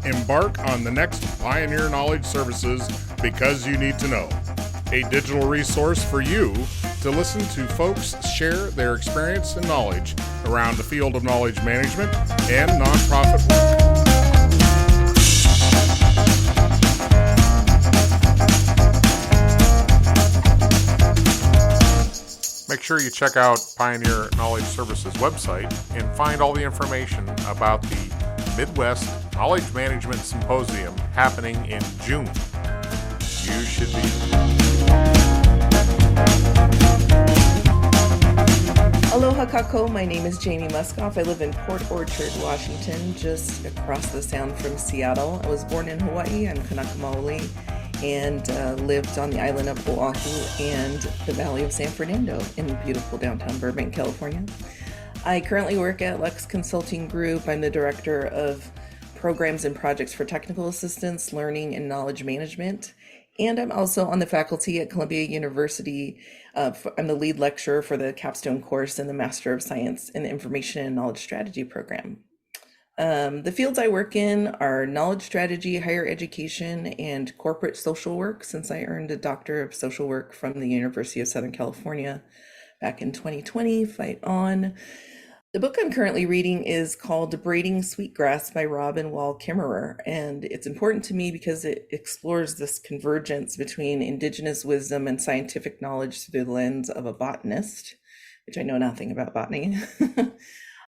Embark on the next Pioneer Knowledge Services because you need to know. A digital resource for you to listen to folks share their experience and knowledge around the field of knowledge management and nonprofit work. Make sure you check out Pioneer Knowledge Services website and find all the information about the Midwest Knowledge Management Symposium happening in June. You should be. Aloha kako, my name is Jamie Muskopf. I live in Port Orchard, Washington, just across the sound from Seattle. I was born in Hawaii. I'm Kanaka Maoli, and lived on the island of Oahu and the Valley of San Fernando in beautiful downtown Burbank, California. I currently work at Lex Consulting Group. I'm the director of programs and projects for technical assistance, learning, and knowledge management. And I'm also on the faculty at Columbia University. I'm the lead lecturer for the capstone course in the Master of Science in the Information and Knowledge Strategy program. The fields I work in are knowledge strategy, higher education, and corporate social work, since I earned a Doctor of Social Work from the University of Southern California back in 2020, fight on. The book I'm currently reading is called Braiding Sweetgrass by Robin Wall Kimmerer, and it's important to me because it explores this convergence between indigenous wisdom and scientific knowledge through the lens of a botanist, which I know nothing about botany.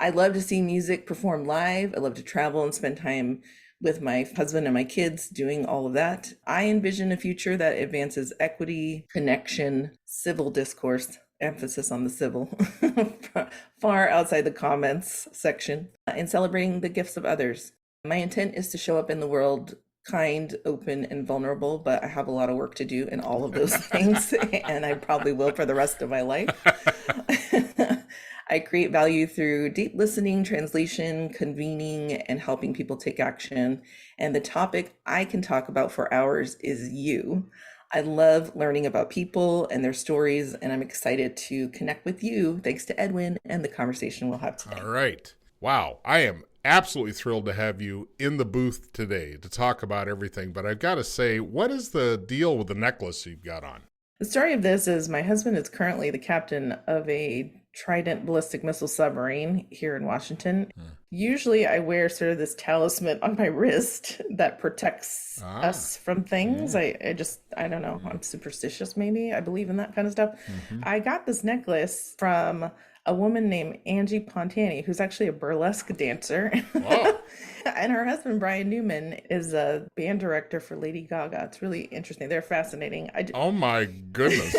I love to see music performed live. I love to travel and spend time with my husband and my kids doing all of that. I envision a future that advances equity, connection, civil discourse, emphasis on the civil, far outside the comments section, and celebrating the gifts of others. My intent is to show up in the world kind, open, and vulnerable, but I have a lot of work to do in all of those things, and I probably will for the rest of my life. I create value through deep listening, translation, convening, and helping people take action. And the topic I can talk about for hours is you. I love learning about people and their stories, and I'm excited to connect with you, thanks to Edwin and the conversation we'll have today. All right. Wow. I am absolutely thrilled to have you in the booth today to talk about everything. But I've got to say, what is the deal with the necklace you've got on? The story of this is my husband is currently the captain of a Trident ballistic missile submarine here in Washington. Usually I wear sort of this talisman on my wrist that protects us from things. I don't know. I'm superstitious, maybe. I believe in that kind of stuff. I got this necklace from a woman named Angie Pontani, who's actually a burlesque dancer. And her husband, Brian Newman, is a band director for Lady Gaga. It's really interesting. They're fascinating. Oh my goodness.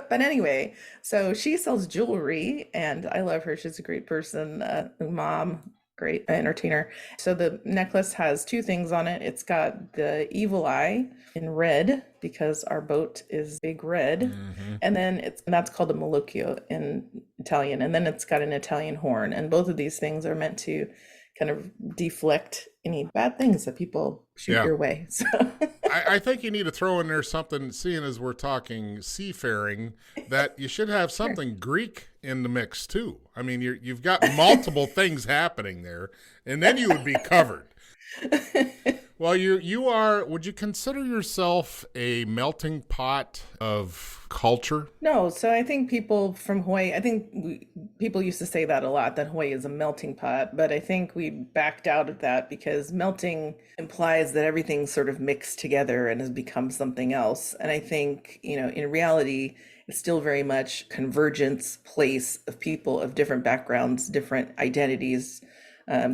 But anyway, so she sells jewelry, and I love her. She's a great person, mom, great entertainer. So the necklace has two things on it. It's got the evil eye in red, because our boat is big red. And then that's called a malocchio in Italian. And then it's got an Italian horn. And both of these things are meant to kind of deflect any bad things that people shoot your way. So I think you need to throw in there something, seeing as we're talking seafaring, that you should have something Greek in the mix too. I mean, you've got multiple things happening there, and then you would be covered. Well, you are, would you consider yourself a melting pot of culture? No, so I think people from Hawaii, people used to say that a lot, that Hawaii is a melting pot, but I think we backed out of that because melting implies that everything's sort of mixed together and has become something else. And I think, in reality, it's still very much convergence place of people of different backgrounds, different identities,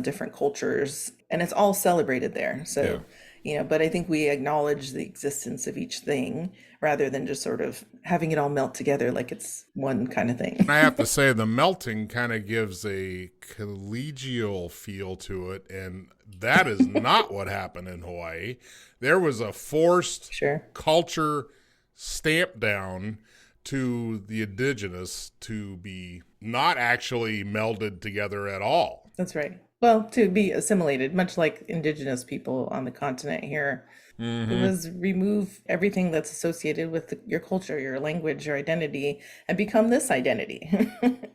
different cultures, and it's all celebrated there. So, but I think we acknowledge the existence of each thing rather than just sort of having it all melt together like it's one kind of thing. I have to say the melting kind of gives a collegial feel to it, and that is not what happened in Hawaii. There was a forced culture stamp down to the indigenous to be not actually melded together at all. That's right. Well, to be assimilated, much like indigenous people on the continent here. It Mm-hmm. was remove everything that's associated with your culture, your language, your identity, and become this identity.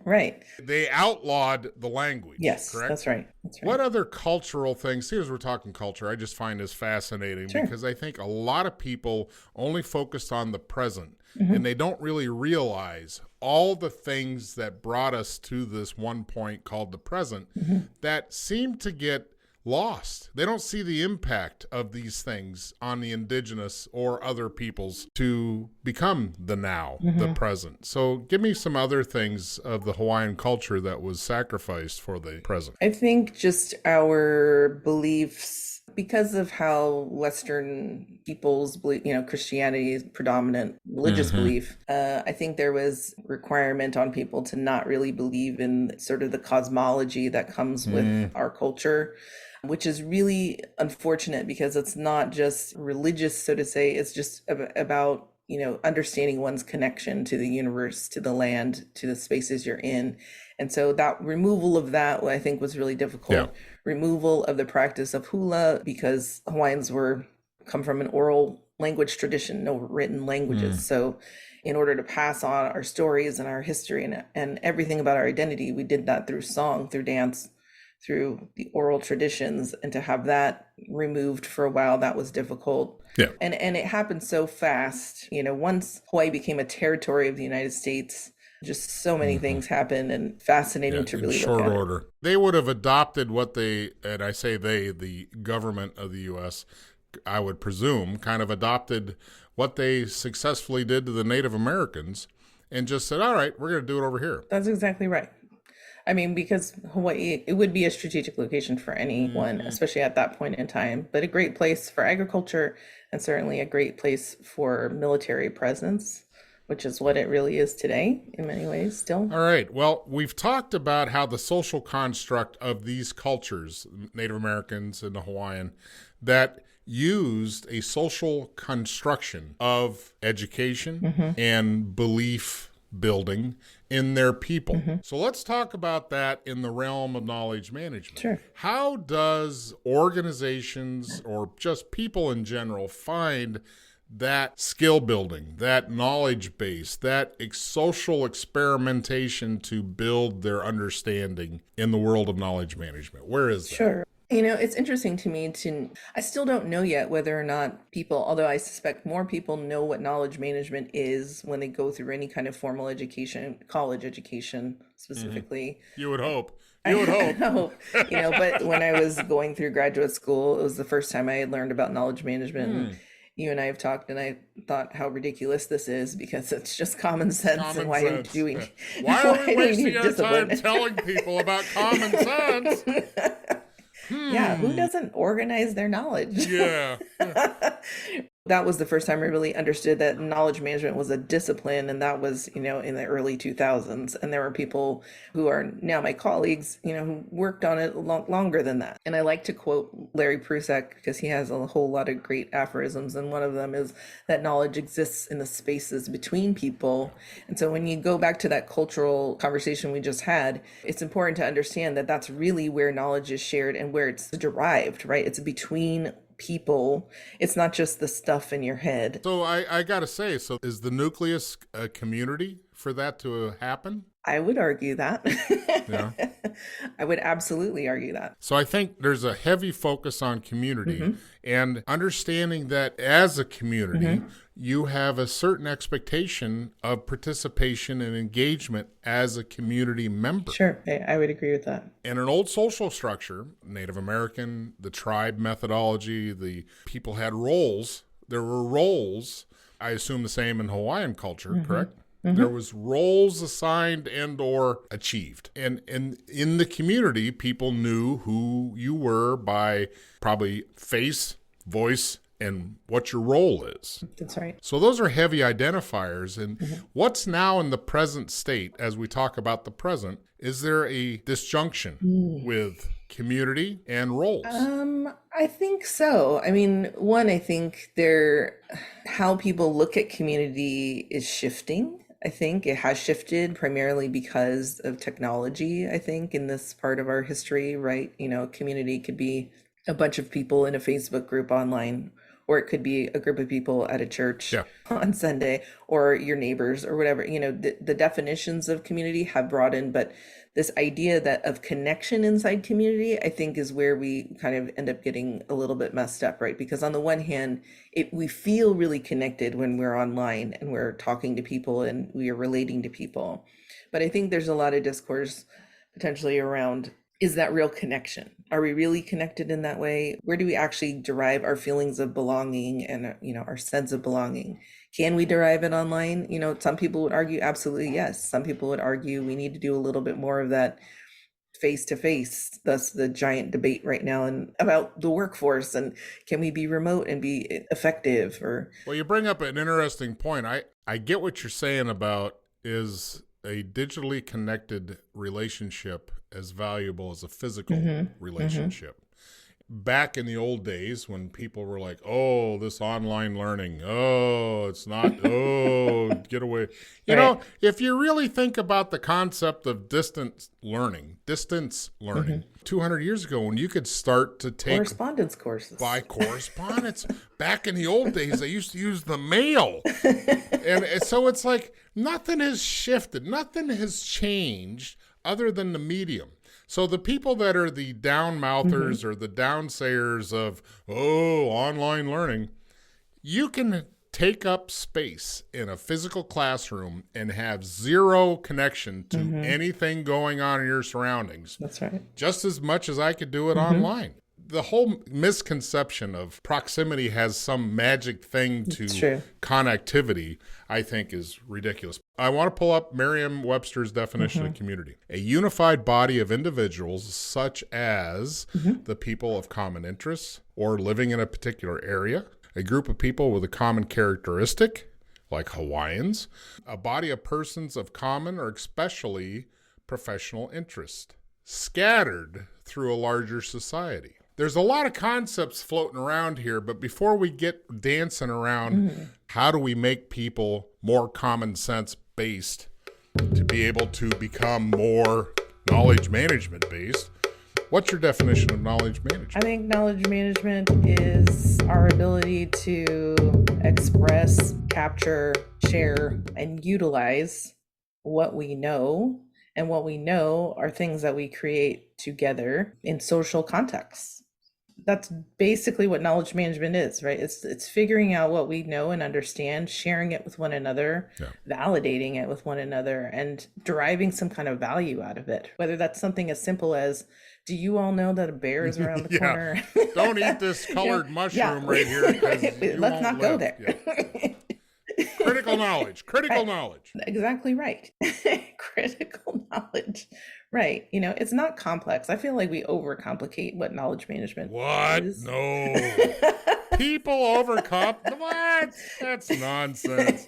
Right. They outlawed the language, Yes, that's correct? right. That's right. What other cultural things, see, as we're talking culture, I just find this fascinating Sure. because I think a lot of people only focused on the present Hmm. and they don't really realize all the things that brought us to this one point called the present that seem to get lost. They don't see the impact of these things on the indigenous or other peoples to become the now, the present. So give me some other things of the Hawaiian culture that was sacrificed for the present. I think just our beliefs, because of how Western people's belief, Christianity is predominant religious belief. I think there was requirement on people to not really believe in sort of the cosmology that comes with our culture, which is really unfortunate because it's not just religious, so to say. It's just about understanding one's connection to the universe, to the land, to the spaces you're in. And so that removal of that, I think, was really difficult. Yeah. Removal of the practice of hula, because Hawaiians come from an oral language tradition, no written languages. So in order to pass on our stories and our history and everything about our identity, we did that through song, through dance, through the oral traditions. And to have that removed for a while, that was difficult. Yeah. And it happened so fast. Once Hawaii became a territory of the United States, just so many things happened, and fascinating to In really short look at. order. They would have adopted what and I say they, the government of the U.S., I would presume, kind of adopted what they successfully did to the Native Americans and just said, all right, we're going to do it over here. That's exactly right. I mean, because Hawaii, it would be a strategic location for anyone, especially at that point in time, but a great place for agriculture and certainly a great place for military presence, which is what it really is today in many ways still. All right. Well, we've talked about how the social construct of these cultures, Native Americans and the Hawaiian, that used a social construction of education and belief building in their people. So let's talk about that in the realm of knowledge management. Sure. How does organizations or just people in general find that skill building, that knowledge base, that social experimentation to build their understanding in the world of knowledge management? Where is that? Sure. It's interesting to me I still don't know yet whether or not people, although I suspect more people know what knowledge management is when they go through any kind of formal education, college education specifically. You would hope. You would hope. No, but when I was going through graduate school, it was the first time I had learned about knowledge management. And you and I have talked, and I thought how ridiculous this is because it's just common sense. And why are we doing? Why are we wasting need our discipline? time telling people about common sense? Yeah, who doesn't organize their knowledge? Yeah. That was the first time I really understood that knowledge management was a discipline, and that was, in the early 2000s. And there were people who are now my colleagues, who worked on it longer than that. And I like to quote Larry Prusak because he has a whole lot of great aphorisms, and one of them is that knowledge exists in the spaces between people. And so when you go back to that cultural conversation we just had, it's important to understand that that's really where knowledge is shared and where it's derived, right? It's between people. It's not just the stuff in your head. So I got to say, so is the nucleus a community for that to happen? I would argue that. Yeah. I would absolutely argue that. So I think there's a heavy focus on community and understanding that as a community, you have a certain expectation of participation and engagement as a community member. Sure, I would agree with that. In an old social structure, Native American, the tribe methodology, the people had roles. There were roles. I assume the same in Hawaiian culture, correct? There was roles assigned and or achieved. And in the community, people knew who you were by probably face, voice, and what your role is. That's right. So those are heavy identifiers. And what's now in the present state, as we talk about the present, is there a disjunction with community and roles? I think so. I mean, one, I think how people look at community is shifting. I think it has shifted primarily because of technology, I think, in this part of our history, right? A community could be a bunch of people in a Facebook group online, or it could be a group of people at a church Yeah. on Sunday, or your neighbors or whatever. The definitions of community have broadened, but this idea that of connection inside community, I think, is where we kind of end up getting a little bit messed up, right? Because on the one hand, we feel really connected when we're online and we're talking to people and we are relating to people. But I think there's a lot of discourse potentially around, is that real connection? Are we really connected in that way? Where do we actually derive our feelings of belonging and, our sense of belonging? Can we derive it online? Some people would argue absolutely yes. Some people would argue we need to do a little bit more of that face to face. That's the giant debate right now and about the workforce, and can we be remote and be effective? Well, you bring up an interesting point. I get what you're saying about, is a digitally connected relationship as valuable as a physical relationship? Back in the old days when people were like, oh, this online learning, oh, it's not, oh, get away. You know, if you really think about the concept of distance learning, 200 years ago, when you could start to take correspondence courses by correspondence. Back in the old days, they used to use the mail. And so it's like nothing has shifted. Nothing has changed other than the medium. So the people that are the down-mouthers or the downsayers of, oh, online learning, you can take up space in a physical classroom and have zero connection to anything going on in your surroundings. That's right. Just as much as I could do it online. The whole misconception of proximity has some magic thing to connectivity, I think, is ridiculous. I want to pull up Merriam-Webster's definition of community. A unified body of individuals such as the people of common interests or living in a particular area, a group of people with a common characteristic, like Hawaiians, a body of persons of common or especially professional interest, scattered through a larger society. There's a lot of concepts floating around here, but before we get dancing around, how do we make people more common sense based to be able to become more knowledge management based? What's your definition of knowledge management? I think knowledge management is our ability to express, capture, share, and utilize what we know. And what we know are things that we create together in social contexts. That's basically what knowledge management is, right? It's figuring out what we know and understand, sharing it with one another, validating it with one another, and deriving some kind of value out of it. Whether that's something as simple as, do you all know that a bear is around the corner? Don't eat this colored mushroom right here. Let's not go there. Critical knowledge. Exactly right. Critical knowledge. Right. It's not complex. I feel like we overcomplicate what knowledge management is. No. People overcomplicate. What? That's nonsense.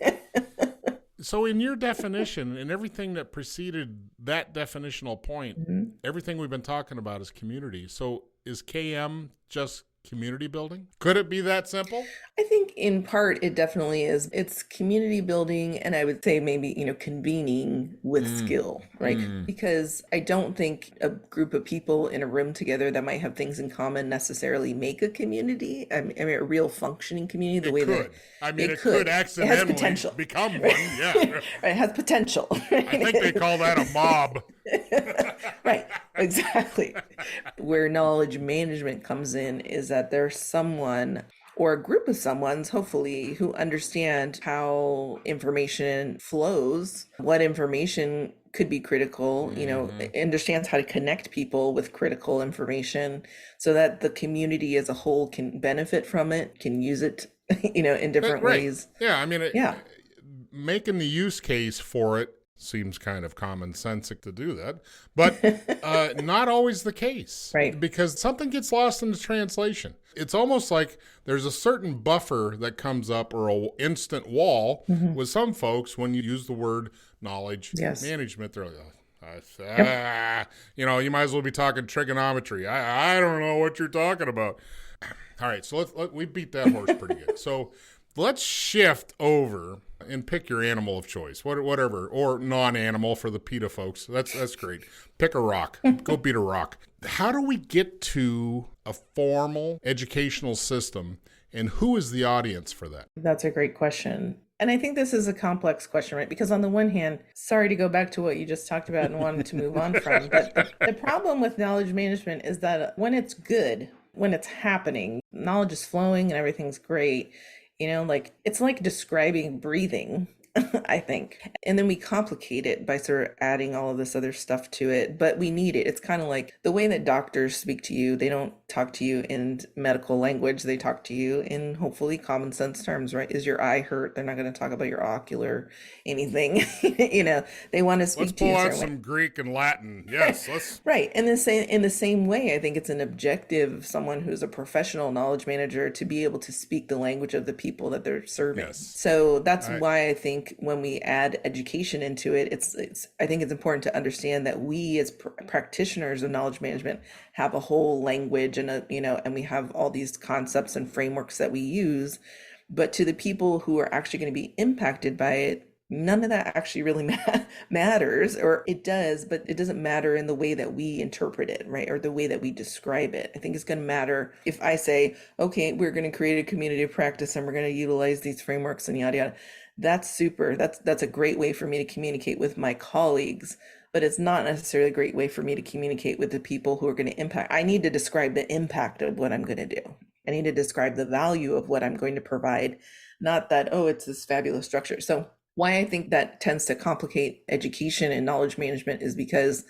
So in your definition and everything that preceded that definitional point, everything we've been talking about is community. So is KM just community building? Could it be that simple? I think in part it definitely is. It's community building, and I would say maybe, convening with skill, right? Because I don't think a group of people in a room together that might have things in common necessarily make a community. I mean a real functioning community. It could accidentally become one. Yeah. Right. It has potential. Right? I think they call that a mob. Right. Exactly. Where knowledge management comes in is that there's someone or a group of someones, hopefully, who understand how information flows, what information could be critical, understands how to connect people with critical information so that the community as a whole can benefit from it, can use it, in different ways. Yeah. I mean, making the use case for it seems kind of commonsensic to do that, but not always the case, right? Because something gets lost in the translation. It's almost like there's a certain buffer that comes up or an instant wall with some folks when you use the word knowledge management. They're like, you might as well be talking trigonometry. I don't know what you're talking about. All right, so we beat that horse pretty good. So let's shift over and pick your animal of choice, whatever, or non-animal for the PETA folks. That's great. Pick a rock. Go beat a rock. How do we get to a formal educational system And who is the audience for that? That's a great question. And I think this is a complex question, right? Because on the one hand, sorry to go back to what you just talked about and wanted to move on from, but the problem with knowledge management is that when it's good, when it's happening, knowledge is flowing and everything's great, like it's like describing breathing. I think. And then we complicate it by sort of adding all of this other stuff to it, but we need it. It's kind of like the way that doctors speak to you. They don't talk to you in medical language. They talk to you in hopefully common sense terms, right? Is your eye hurt? They're not going to talk about your ocular anything. They want to speak let's to you. Pull out some Greek and Latin. Yes, let's. Right. And in the same way, I think it's an objective, someone who's a professional knowledge manager to be able to speak the language of the people that they're serving. Yes. So that's why I think when we add education into it, I think it's important to understand that we as practitioners of knowledge management have a whole language and and we have all these concepts and frameworks that we use, but to the people who are actually going to be impacted by it, none of that actually really matters, or it does, but it doesn't matter in the way that we interpret it, right? Or the way that we describe it. I think it's going to matter if I say, okay, we're going to create a community of practice and we're going to utilize these frameworks and yada, yada. That's super. That's a great way for me to communicate with my colleagues, but it's not necessarily a great way for me to communicate with the people who are going to impact. I need to describe the impact of what I'm going to do. I need to describe the value of what I'm going to provide, not that, oh, it's this fabulous structure. So why I think that tends to complicate education and knowledge management is because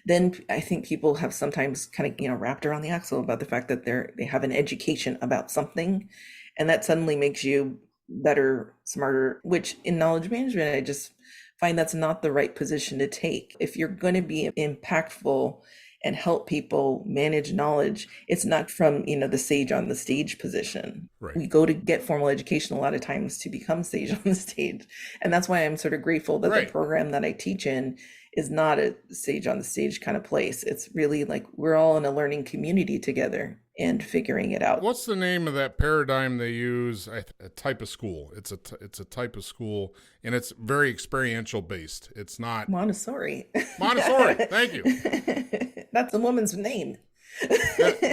then I think people have sometimes kind of, wrapped around the axle about the fact that they have an education about something, and that suddenly makes you better, smarter, which in knowledge management, I just find that's not the right position to take. If you're going to be impactful and help people manage knowledge, it's not from, the sage on the stage position. Right. We go to get formal education a lot of times to become sage on the stage. And that's why I'm sort of grateful that the program that I teach in is not a sage on the stage kind of place. It's really like we're all in a learning community together and figuring it out. What's the name of that paradigm they use? A type of school. It's a type of school, and it's very experiential based. It's not Montessori. Montessori. Thank you. That's the woman's name.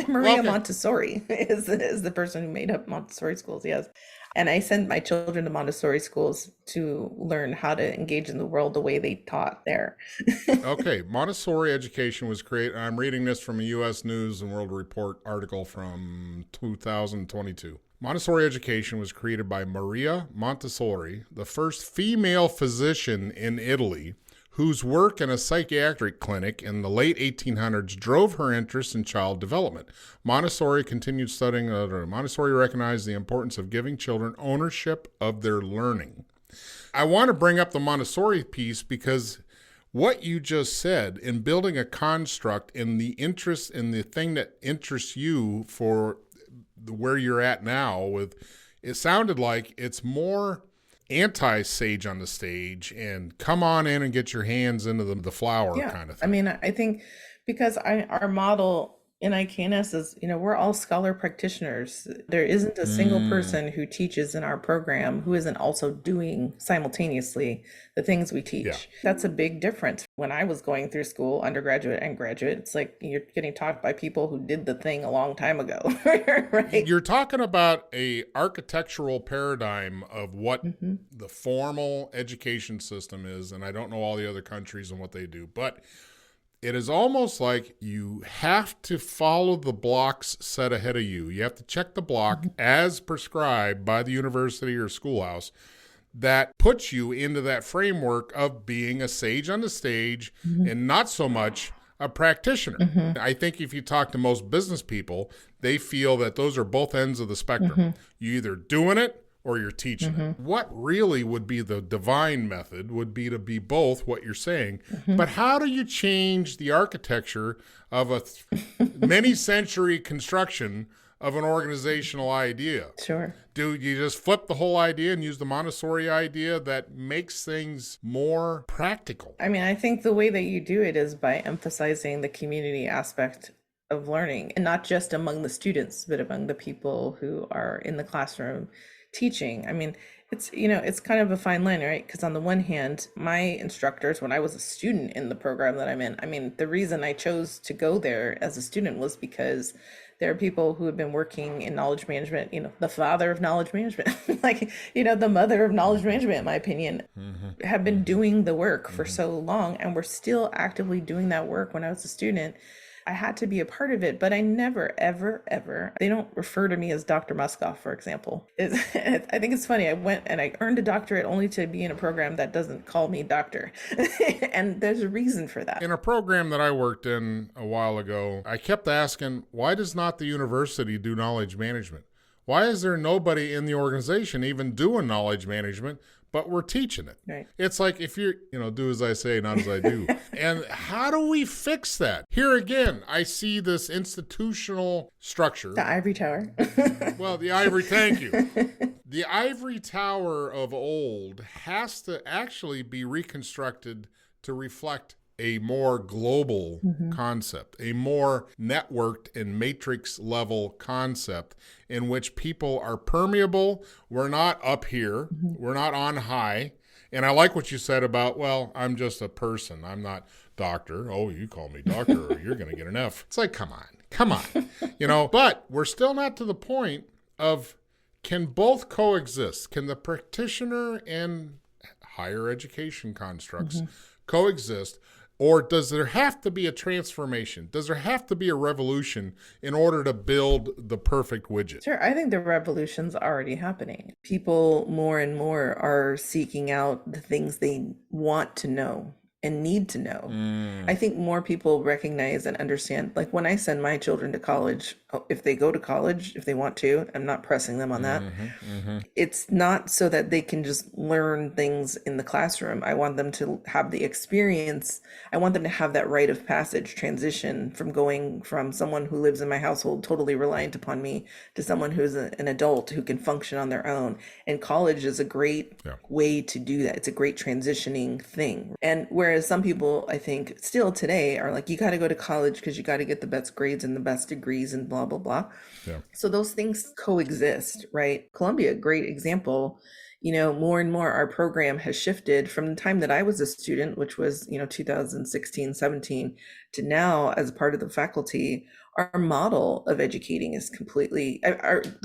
Maria Montessori is the person who made up Montessori schools. Yes. And I send my children to Montessori schools to learn how to engage in the world the way they taught there. Okay. Montessori education was created. I'm reading this from a U.S. News and World Report article from 2022. Montessori education was created by Maria Montessori, the first female physician in Italy, whose work in a psychiatric clinic in the late 1800s drove her interest in child development. Montessori continued studying. Montessori recognized the importance of giving children ownership of their learning. I want to bring up the Montessori piece because what you just said in building a construct in the interest in the thing that interests you for where you're at now, with it sounded like it's more anti-sage on the stage and come on in and get your hands into the flower kind of thing. I mean, I think because our model in IKNS is, we're all scholar practitioners. There isn't a single person who teaches in our program who isn't also doing simultaneously the things we teach. Yeah. That's a big difference. When I was going through school, undergraduate and graduate, it's like you're getting taught by people who did the thing a long time ago, right? You're talking about a architectural paradigm of what the formal education system is, and I don't know all the other countries and what they do, but it is almost like you have to follow the blocks set ahead of you. You have to check the block as prescribed by the university or schoolhouse that puts you into that framework of being a sage on the stage and not so much a practitioner. I think if you talk to most business people, they feel that those are both ends of the spectrum. You're either doing it or you're teaching it. What really would be the divine method would be to be both what you're saying. But how do you change the architecture of a many century construction of an organizational idea? Sure. Do you just flip the whole idea and use the Montessori idea that makes things more practical? I mean, I think the way that you do it is by emphasizing the community aspect of learning, and not just among the students, but among the people who are in the classroom teaching. I mean, it's kind of a fine line, right? Because on the one hand, my instructors, when I was a student in the program that I'm in, I mean, the reason I chose to go there as a student was because There are people who have been working in knowledge management, the father of knowledge management, like, the mother of knowledge management, in my opinion, have been doing the work for so long, and we're still actively doing that work. When I was a student, I had to be a part of it, but I never, ever, ever, they don't refer to me as Dr. Muskopf, for example. I think it's funny. I went and I earned a doctorate only to be in a program that doesn't call me doctor. And there's a reason for that. In a program that I worked in a while ago, I kept asking, why does not the university do knowledge management? Why is there nobody in the organization even doing knowledge management, but we're teaching it? Right. It's like, if you're, do as I say, not as I do. And how do we fix that? Here again, I see this institutional structure. The ivory tower. Well, thank you. The ivory tower of old has to actually be reconstructed to reflect a more global concept, a more networked and matrix level concept in which people are permeable. We're not up here. We're not on high. And I like what you said about, well, I'm just a person. I'm not doctor. Oh, you call me doctor or you're going to get an F. It's like, come on. But we're still not to the point of, can both coexist? Can the practitioner and higher education constructs coexist? Or does there have to be a transformation? Does there have to be a revolution in order to build the perfect widget? Sure. I think the revolution's already happening. People more and more are seeking out the things they want to know and need to know. I think more people recognize and understand, like when I send my children to college, if they go to college, if they want to, I'm not pressing them on that. It's not so that they can just learn things in the classroom. I want them to have the experience. I want them to have that rite of passage transition from going from someone who lives in my household totally reliant upon me to someone who's an adult who can function on their own. And college is a great way to do that. It's a great transitioning thing. And whereas some people, I think, still today are like, you got to go to college because you got to get the best grades and the best degrees and blah, blah, blah. Yeah. So those things coexist, right? Columbia, great example. More and more our program has shifted from the time that I was a student, which was, 2016, 17, to now as part of the faculty. Our model of educating is completely,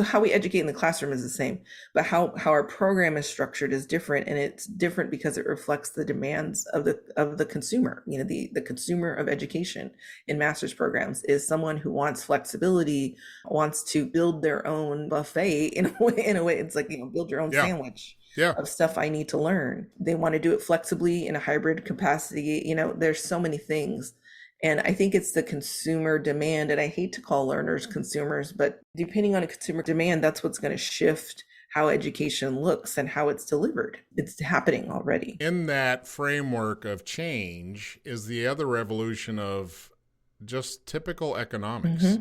how we educate in the classroom is the same, but how our program is structured is different. And it's different because it reflects the demands of the consumer. The consumer of education in master's programs is someone who wants flexibility, wants to build their own buffet in a way. It's like, build your own sandwich. Of stuff I need to learn. They want to do it flexibly in a hybrid capacity. There's so many things. And I think it's the consumer demand, and I hate to call learners consumers, but depending on a consumer demand, that's what's going to shift how education looks and how it's delivered. It's happening already. In that framework of change is the other revolution of just typical economics.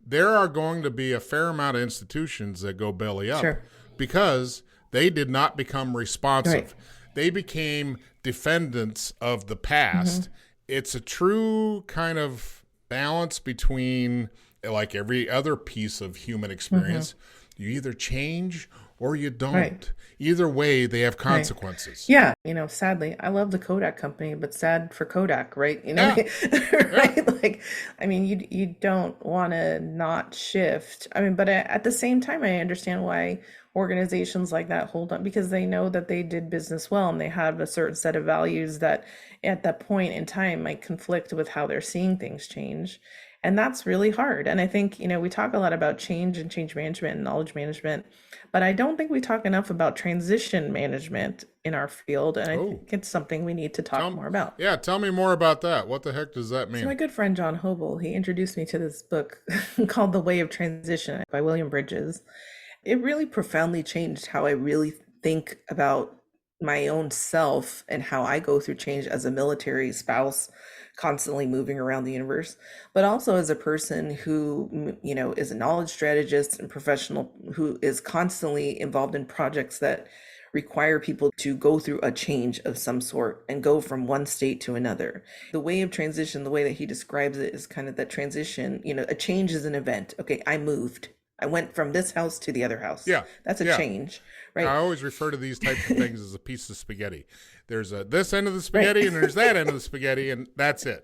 There are going to be a fair amount of institutions that go belly up because they did not become responsive. Right. They became defendants of the past. It's a true kind of balance between, like every other piece of human experience, you either change or you don't. Right. Either way, they have consequences. Right. Yeah. Sadly, I love the Kodak company, but sad for Kodak, right? Right? Like, you don't want to not shift. But at the same time, I understand why organizations like that hold on, because they know that they did business well and they have a certain set of values that at that point in time might conflict with how they're seeing things change. And that's really hard. And I think, we talk a lot about change and change management and knowledge management, but I don't think we talk enough about transition management in our field. And I think it's something we need to talk more about. Yeah. Tell me more about that. What the heck does that mean? So my good friend, John Hobel, he introduced me to this book called The Way of Transition by William Bridges. It really profoundly changed how I really think about my own self and how I go through change as a military spouse, constantly moving around the universe, but also as a person who, is a knowledge strategist and professional who is constantly involved in projects that require people to go through a change of some sort and go from one state to another. The way of transition, the way that he describes it is kind of that transition, a change is an event. Okay, I moved. I went from this house to the other house. Yeah. That's a Yeah. change, right? I always refer to these types of things as a piece of spaghetti. There's this end of the spaghetti and there's that end of the spaghetti, and that's it.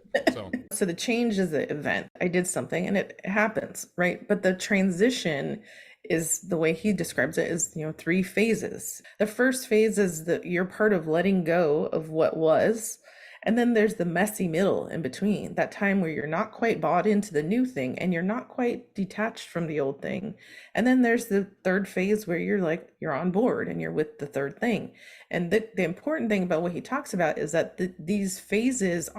So the change is the event. I did something and it happens, right? But the transition is, the way he describes it, is, 3 phases. The first phase is that you're part of letting go of what was. And then there's the messy middle in between, that time where you're not quite bought into the new thing and you're not quite detached from the old thing. And then there's the third phase where you're on board and you're with the third thing. And the important thing about what he talks about is that these phases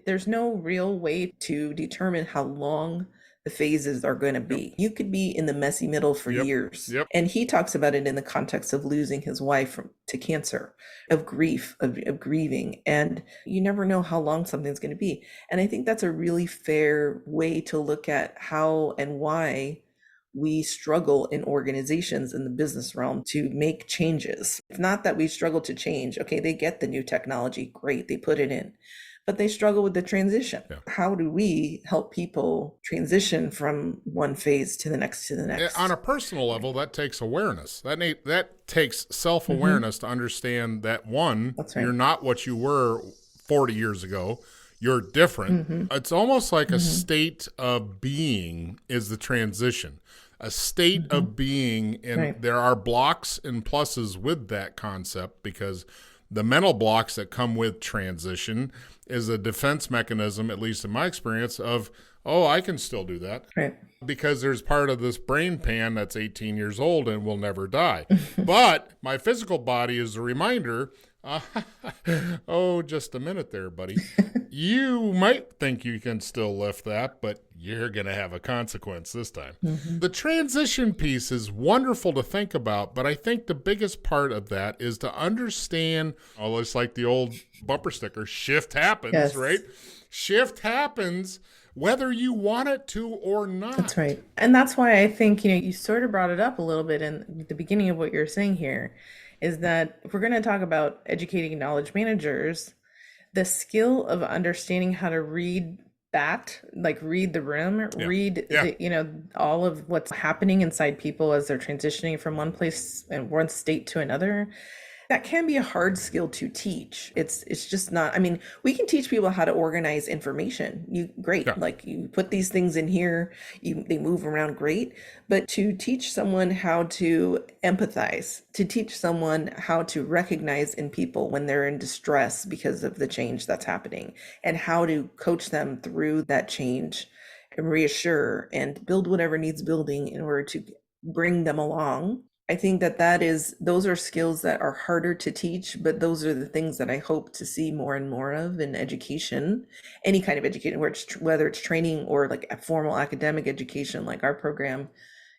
there's no real way to determine how long the phases are going to be. You could be in the messy middle for years. And he talks about it in the context of losing his wife to cancer, of grief, of grieving. And you never know how long something's going to be. And I think that's a really fair way to look at how and why we struggle in organizations in the business realm to make changes. It's not that we struggle to change. Okay, they get the new technology, great, they put it in. But they struggle with the transition. Yeah. How do we help people transition from one phase to the next? On a personal level, that takes awareness. That takes self-awareness to understand that, one, you're not what you were 40 years ago. You're different. It's almost like a state of being is the transition. A state of being, and there are blocks and pluses with that concept, because the mental blocks that come with transition is a defense mechanism, at least in my experience, of, I can still do that. Right. Because there's part of this brain pan that's 18 years old and will never die. But my physical body is a reminder, just a minute there, buddy. You might think you can still lift that, but you're going to have a consequence this time. The transition piece is wonderful to think about, but I think the biggest part of that is to understand, it's like the old bumper sticker, shift happens, right? Shift happens whether you want it to or not. That's right. And that's why I think, you sort of brought it up a little bit in the beginning of what you're saying here, is that if we're going to talk about educating knowledge managers, the skill of understanding how to read read the room, read all of what's happening inside people as they're transitioning from one place and one state to another, that can be a hard skill to teach. It's just not, we can teach people how to organize information. Like you put these things in here, they move around, great. But to teach someone how to empathize, to teach someone how to recognize in people when they're in distress because of the change that's happening, and how to coach them through that change and reassure and build whatever needs building in order to bring them along. I think those are skills that are harder to teach, but those are the things that I hope to see more and more of in education, any kind of education, whether it's training or like a formal academic education, like our program.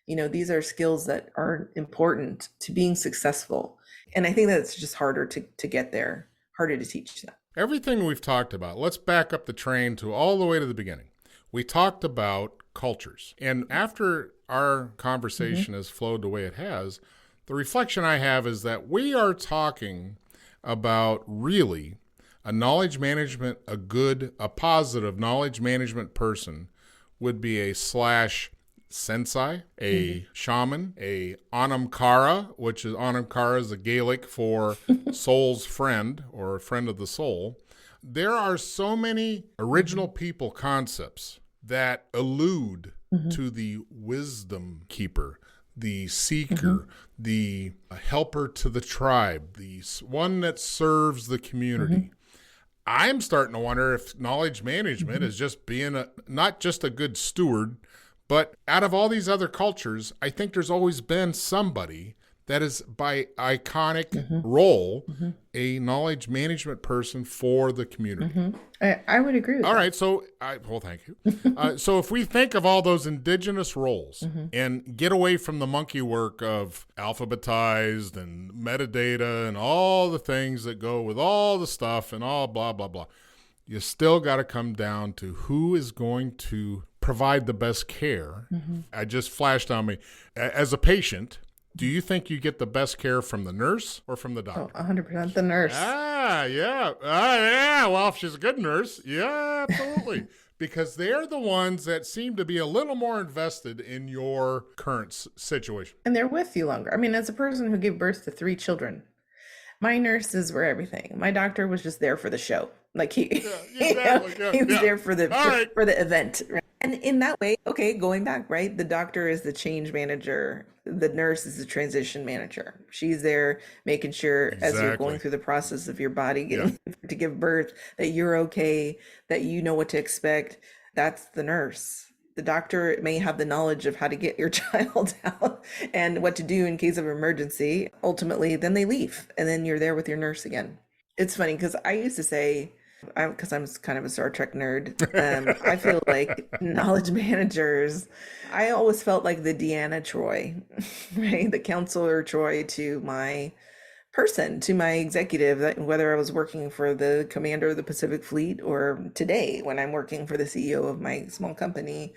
These are skills that are important to being successful. And I think that it's just harder to get there, harder to teach that. Everything we've talked about, let's back up the train to all the way to the beginning. We talked about cultures. And after our conversation has flowed the way it has, the reflection I have is that we are talking about really a positive knowledge management person would be a / sensei, a shaman, a anamkara, which is anamkara is a Gaelic for soul's friend or a friend of the soul. There are so many original people concepts that allude to the wisdom keeper, the seeker, the helper to the tribe, the one that serves the community. I'm starting to wonder if knowledge management is just being not just a good steward, but out of all these other cultures, I think there's always been somebody that is, by iconic role, a knowledge management person for the community. I would agree with that. All right, so, thank you. So if we think of all those indigenous roles and get away from the monkey work of alphabetized and metadata and all the things that go with all the stuff and all blah, blah, blah, you still got to come down to who is going to provide the best care. I just flashed on me. As a patient, do you think you get the best care from the nurse or from the doctor? 100% the nurse. Yeah. Well, if she's a good nurse, yeah, absolutely. because they're the ones that seem to be a little more invested in your current situation. And they're with you longer. I mean, as a person who gave birth to 3 children, my nurses were everything. My doctor was just there for the show. Like he, Exactly. he was there for the right. for the event. Right? And in that way, okay, going back, right? The doctor is the change manager. The nurse is the transition manager. She's there making sure as you're going through the process of your body getting to give birth that you're okay, that you know what to expect. That's the nurse. The doctor may have the knowledge of how to get your child out and what to do in case of emergency. Ultimately, then they leave and then you're there with your nurse again. It's funny because I used to say, because I'm kind of a Star Trek nerd, I feel like knowledge managers, I always felt like the Deanna Troy, right? The counselor Troy to my person, to my executive, that whether I was working for the commander of the Pacific Fleet or today when I'm working for the CEO of my small company,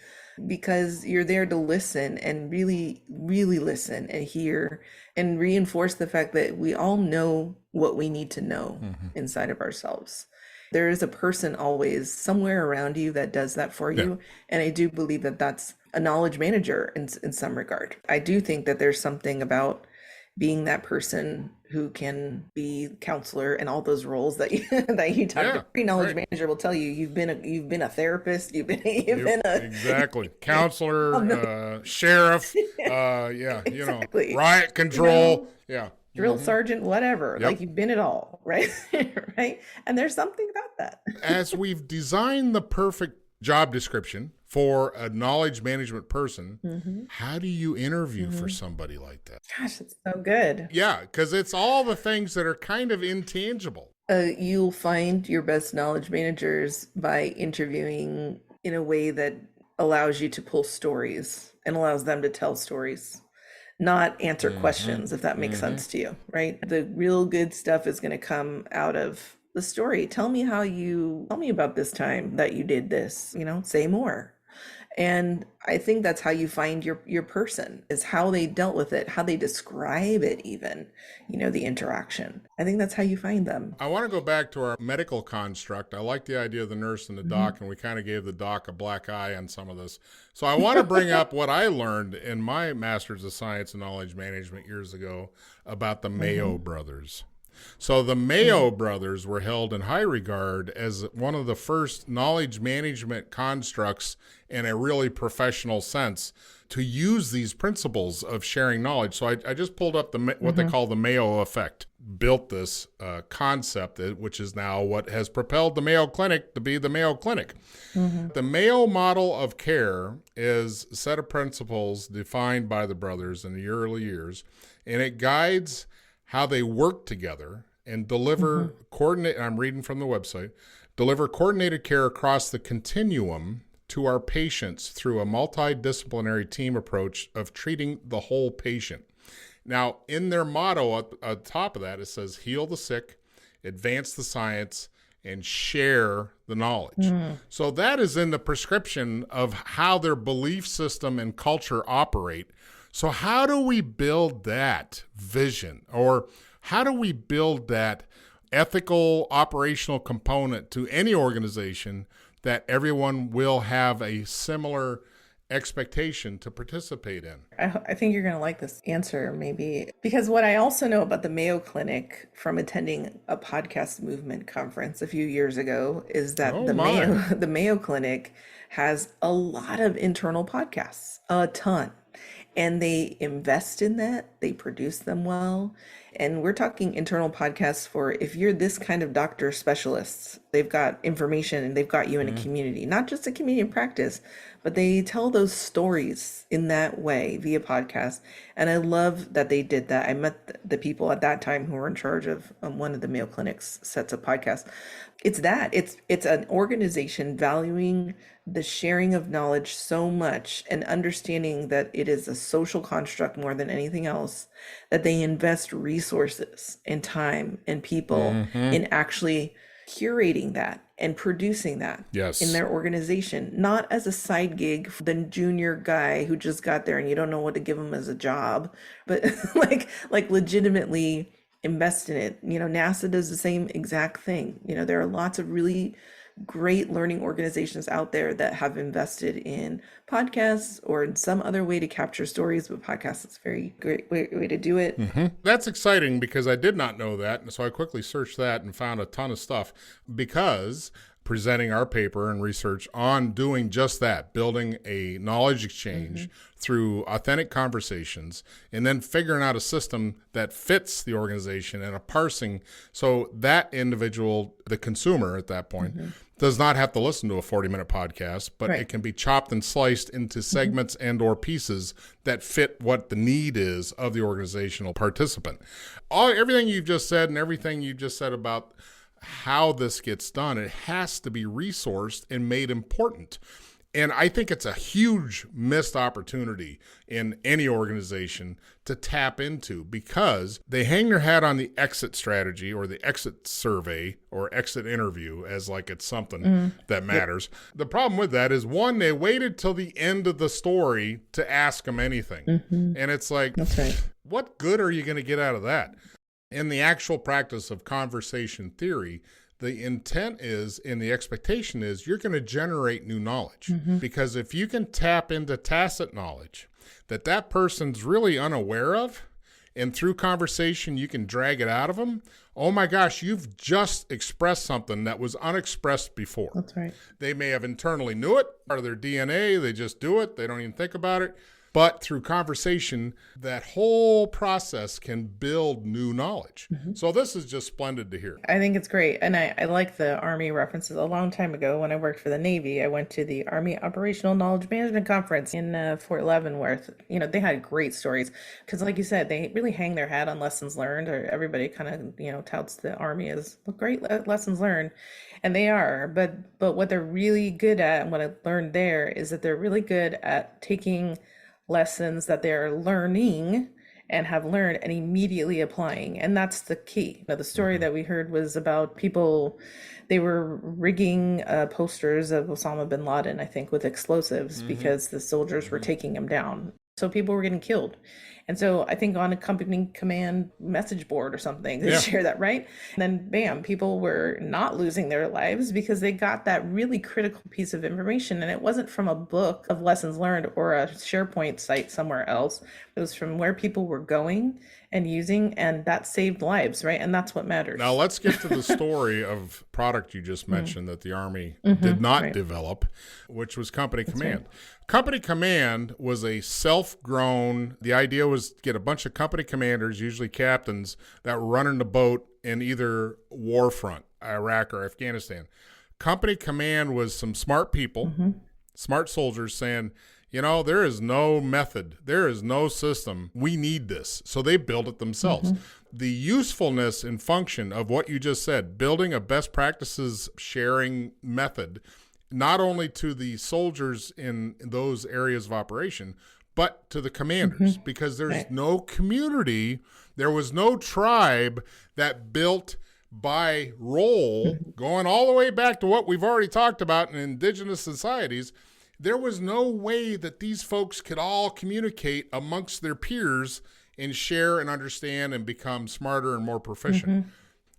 because you're there to listen and really, really listen and hear and reinforce the fact that we all know what we need to know inside of ourselves. There is a person always somewhere around you that does that for you. And I do believe that that's a knowledge manager in some regard. I do think that there's something about being that person who can be counselor and all those roles that you talk about. Every knowledge manager will tell you you've been a therapist, you've been exactly counselor, sheriff, riot control, drill sergeant, whatever. Like you've been it all, right? Right? And there's something about that. As we've designed the perfect job description for a knowledge management person, how do you interview for somebody like that? Gosh, it's so good. Yeah, because it's all the things that are kind of intangible. You'll find your best knowledge managers by interviewing in a way that allows you to pull stories and allows them to tell stories, not answer questions, if that makes sense to you, right? The real good stuff is going to come out of the story. Tell me about this time that you did this, say more. And I think that's how you find your person, is how they dealt with it, how they describe it even, the interaction. I think that's how you find them. I want to go back to our medical construct. I like the idea of the nurse and the doc, and we kind of gave the doc a black eye on some of this. So I want to bring up what I learned in my Master's of Science and Knowledge Management years ago about the Mayo brothers. So the Mayo brothers were held in high regard as one of the first knowledge management constructs in a really professional sense to use these principles of sharing knowledge. So I just pulled up what they call the Mayo effect, built this concept, which is now what has propelled the Mayo Clinic to be the Mayo Clinic. The Mayo model of care is a set of principles defined by the brothers in the early years, and it guides how they work together and deliver I'm reading from the website, deliver coordinated care across the continuum to our patients through a multidisciplinary team approach of treating the whole patient. Now, in their motto at the top of that, it says, heal the sick, advance the science, and share the knowledge. So that is in the prescription of how their belief system and culture operate. So how do we build that vision, or how do we build that ethical operational component to any organization that everyone will have a similar expectation to participate in? I think you're going to like this answer, maybe, because what I also know about the Mayo Clinic from attending a podcast movement conference a few years ago is that the Mayo Clinic has a lot of internal podcasts, a ton. And they invest in that, they produce them well. And we're talking internal podcasts for if you're this kind of doctor specialists, they've got information and they've got you in a community, not just a community in practice, but they tell those stories in that way via podcast. And I love that they did that. I met the people at that time who were in charge of one of the Mayo Clinic's sets of podcasts. It's an organization valuing the sharing of knowledge so much and understanding that it is a social construct more than anything else, that they invest resources and time and people in actually curating that and producing that in their organization, not as a side gig for the junior guy who just got there and you don't know what to give him as a job, but like legitimately invest in it. NASA does the same exact thing. There are lots of really great learning organizations out there that have invested in podcasts or in some other way to capture stories, but podcasts is a very great way to do it. That's exciting because I did not know that. And so I quickly searched that and found a ton of stuff because presenting our paper and research on doing just that, building a knowledge exchange through authentic conversations, and then figuring out a system that fits the organization and a parsing so that individual, the consumer at that point, does not have to listen to a 40-minute podcast, but it can be chopped and sliced into segments and or pieces that fit what the need is of the organizational participant. Everything you've just said and everything you just said about how this gets done, it has to be resourced and made important. And I think it's a huge missed opportunity in any organization to tap into because they hang their hat on the exit strategy or the exit survey or exit interview as like it's something that matters. The problem with that is, one, they waited till the end of the story to ask them anything. And it's like, That's right. What good are you going to get out of that? In the actual practice of conversation theory, the intent is and the expectation is you're going to generate new knowledge. Because if you can tap into tacit knowledge that person's really unaware of, and through conversation you can drag it out of them, oh my gosh, you've just expressed something that was unexpressed before. That's right. They may have internally knew it, part of their DNA, they just do it, they don't even think about it. But through conversation, that whole process can build new knowledge. So this is just splendid to hear. I think it's great. And I like the Army references. A long time ago when I worked for the Navy, I went to the Army Operational Knowledge Management Conference in Fort Leavenworth. You know, they had great stories because like you said, they really hang their hat on lessons learned, or everybody kind of, you know, touts the Army as great lessons learned. And they are, but what they're really good at, and what I learned there, is that they're really good at taking lessons that they're learning and have learned and immediately applying. And that's the key. Now, the story that we heard was about people, they were rigging posters of Osama bin Laden, I think, with explosives because the soldiers were taking him down. So people were getting killed. And so I think on a company command message board or something, they share that, right? And then bam, people were not losing their lives because they got that really critical piece of information. And it wasn't from a book of lessons learned or a SharePoint site somewhere else. It was from where people were going and using, and that saved lives, right? And that's what matters. Now let's get to the story of product you just mentioned that the Army did not develop, which was Company Command. Right. Company Command was a self-grown, the idea was to get a bunch of company commanders, usually captains, that were running the boat in either war front, Iraq or Afghanistan. Company Command was some smart people, smart soldiers saying, you know, there is no method, there is no system, we need this. So they built it themselves. The usefulness and function of what you just said, building a best practices sharing method, not only to the soldiers in those areas of operation, but to the commanders, because there's no community, there was no tribe that built by role, going all the way back to what we've already talked about in indigenous societies. There was no way that these folks could all communicate amongst their peers and share and understand and become smarter and more proficient.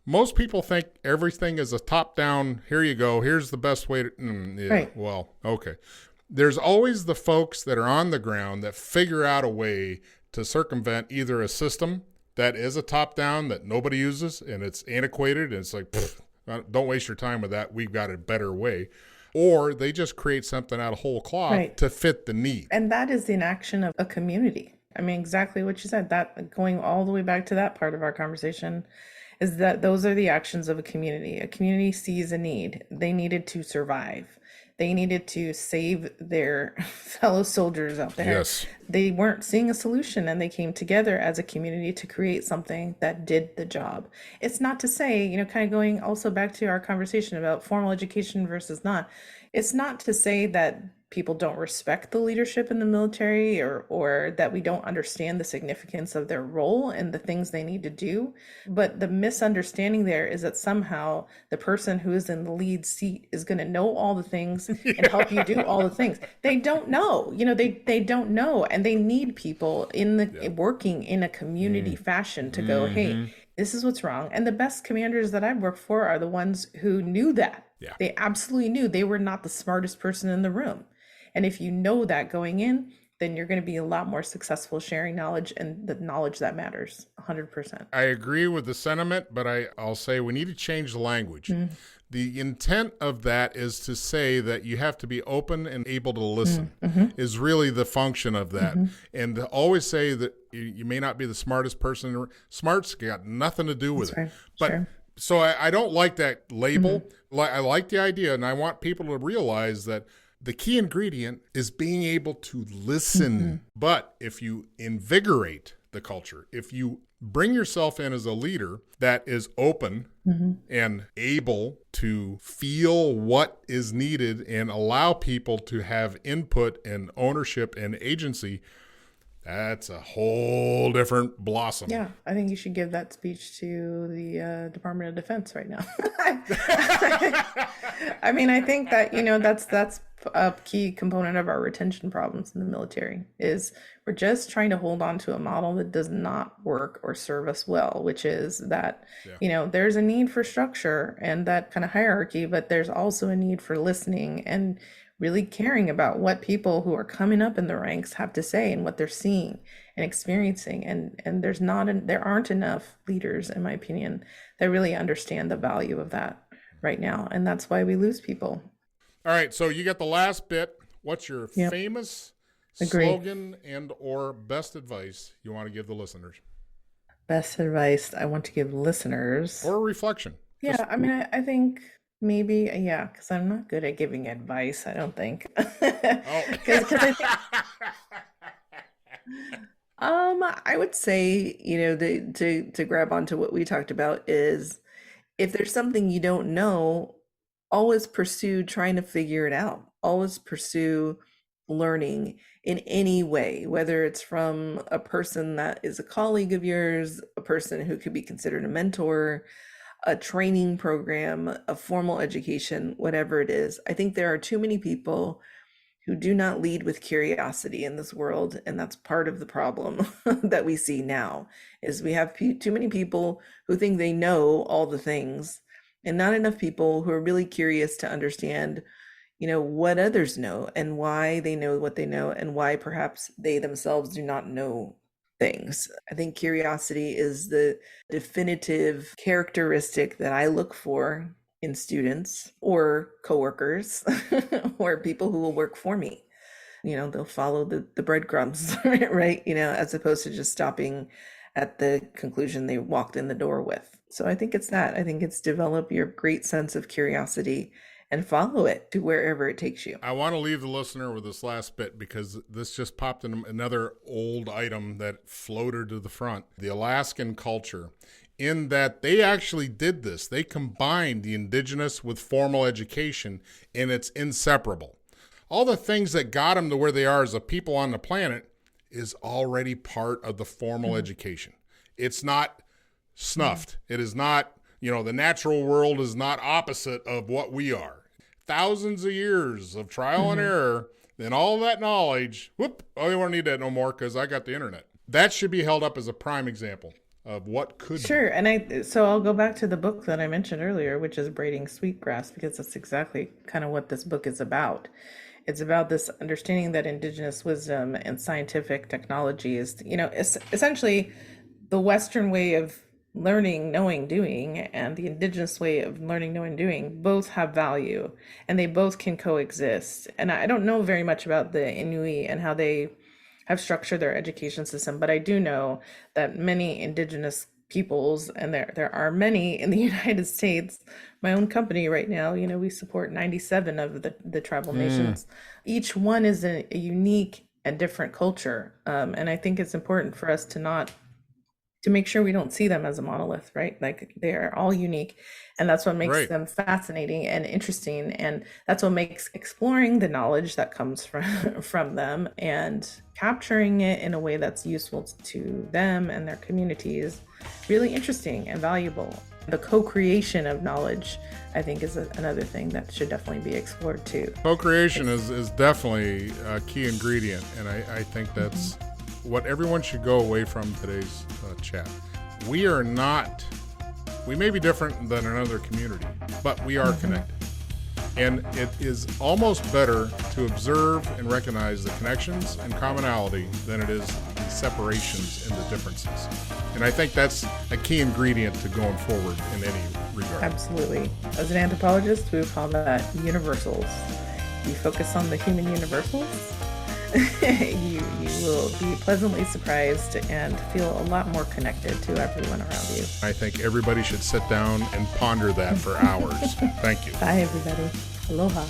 Most people think everything is a top-down, here you go, here's the best way to, well, okay. There's always the folks that are on the ground that figure out a way to circumvent either a system that is a top-down that nobody uses and it's antiquated and it's like, don't waste your time with that, we've got a better way. Or they just create something out of whole cloth to fit the need. And that is the inaction of a community. I mean, exactly what you said, that going all the way back to that part of our conversation is that those are the actions of a community. A community sees a need. They needed to survive. They needed to save their fellow soldiers out there. Yes. They weren't seeing a solution, and they came together as a community to create something that did the job. It's not to say, you know, kind of going also back to our conversation about formal education versus not, it's not to say that people don't respect the leadership in the military or that we don't understand the significance of their role and the things they need to do. But the misunderstanding there is that somehow the person who is in the lead seat is going to know all the things and help you do all the things. They don't know, you know, they don't know. And they need people in the working in a community fashion to go, hey, This is what's wrong. And the best commanders that I've worked for are the ones who knew that. Yeah. They absolutely knew they were not the smartest person in the room. And if you know that going in, then you're going to be a lot more successful sharing knowledge, and the knowledge that matters 100%. I agree with the sentiment, but I'll say we need to change the language. The intent of that is to say that you have to be open and able to listen is really the function of that. And to always say that you may not be the smartest person. Smart's got nothing to do with it. But so I don't like that label. I like the idea, and I want people to realize that the key ingredient is being able to listen. But if you invigorate the culture, if you bring yourself in as a leader that is open and able to feel what is needed and allow people to have input and ownership and agency, that's a whole different blossom. Yeah, I think you should give that speech to the Department of Defense right now. I mean, I think that, that's a key component of our retention problems in the military is we're just trying to hold on to a model that does not work or serve us well, which is that, there's a need for structure and that kind of hierarchy, but there's also a need for listening and really caring about what people who are coming up in the ranks have to say and what they're seeing and experiencing. And there aren't enough leaders, in my opinion, that really understand the value of that right now. And that's why we lose people. All right. So you got the last bit. What's your famous slogan and or best advice you want to give the listeners? Best advice I want to give listeners. Or a reflection. Yeah. I mean, I think maybe, because I'm not good at giving advice, I don't think. Because I think, I would say, to grab onto what we talked about is if there's something you don't know, always pursue trying to figure it out. Always pursue learning in any way, whether it's from a person that is a colleague of yours, a person who could be considered a mentor, a training program, a formal education, whatever it is. I think there are too many people who do not lead with curiosity in this world. And that's part of the problem that we see now is we have too many people who think they know all the things and not enough people who are really curious to understand, what others know and why they know what they know and why perhaps they themselves do not know things. I think curiosity is the definitive characteristic that I look for in students or coworkers or people who will work for me. They'll follow the breadcrumbs, right? As opposed to just stopping at the conclusion they walked in the door with. So I think it's that. I think it's develop your great sense of curiosity and follow it to wherever it takes you. I want to leave the listener with this last bit because this just popped in another old item that floated to the front. The Alaskan culture, in that they actually did this. They combined the indigenous with formal education, and it's inseparable. All the things that got them to where they are as a people on the planet is already part of the formal education. It's not snuffed. It is not, the natural world is not opposite of what we are. Thousands of years of trial and error, and all that knowledge, you won't need that no more because I got the internet. That should be held up as a prime example of what could be. Sure. And so I'll go back to the book that I mentioned earlier, which is Braiding Sweetgrass, because that's exactly kind of what this book is about. It's about this understanding that indigenous wisdom and scientific technology is, essentially the Western way of learning, knowing, doing, and the indigenous way of learning, knowing, doing both have value and they both can coexist. And I don't know very much about the Inuit and how they have structured their education system, but I do know that many indigenous peoples, and there are many in the United States, my own company right now, we support 97 of the tribal nations. Each one is a unique and different culture. And I think it's important for us to make sure we don't see them as a monolith, right? Like they are all unique. And that's what makes them fascinating and interesting. And that's what makes exploring the knowledge that comes from them and capturing it in a way that's useful to them and their communities really interesting and valuable. The co-creation of knowledge, I think, is another thing that should definitely be explored too. Co-creation is definitely a key ingredient. And I think that's what everyone should go away from today's chat. we may be different than another community, but we are connected. And it is almost better to observe and recognize the connections and commonality than it is the separations and the differences. And I think that's a key ingredient to going forward in any regard. Absolutely. As an anthropologist, we would call that universals. You focus on the human universals, you will be pleasantly surprised and feel a lot more connected to everyone around you. I think everybody should sit down and ponder that for hours. Thank you. Bye, everybody. Aloha.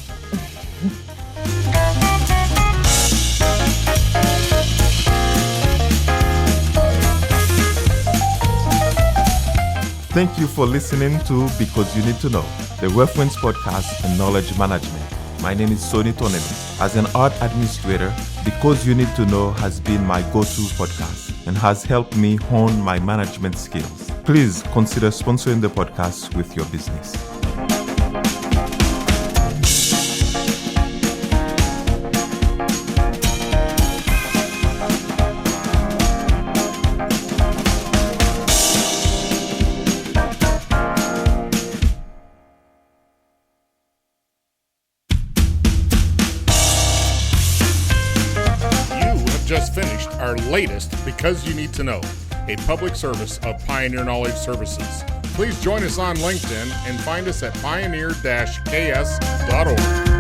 Thank you for listening to Because You Need to Know, the reference podcast in knowledge management. My name is Soni Tonemi. As an art administrator, Because You Need to Know has been my go-to podcast and has helped me hone my management skills. Please consider sponsoring the podcast with your business. Just finished our latest Because You Need to Know, a public service of Pioneer Knowledge Services. Please join us on LinkedIn and find us at pioneer-ks.org.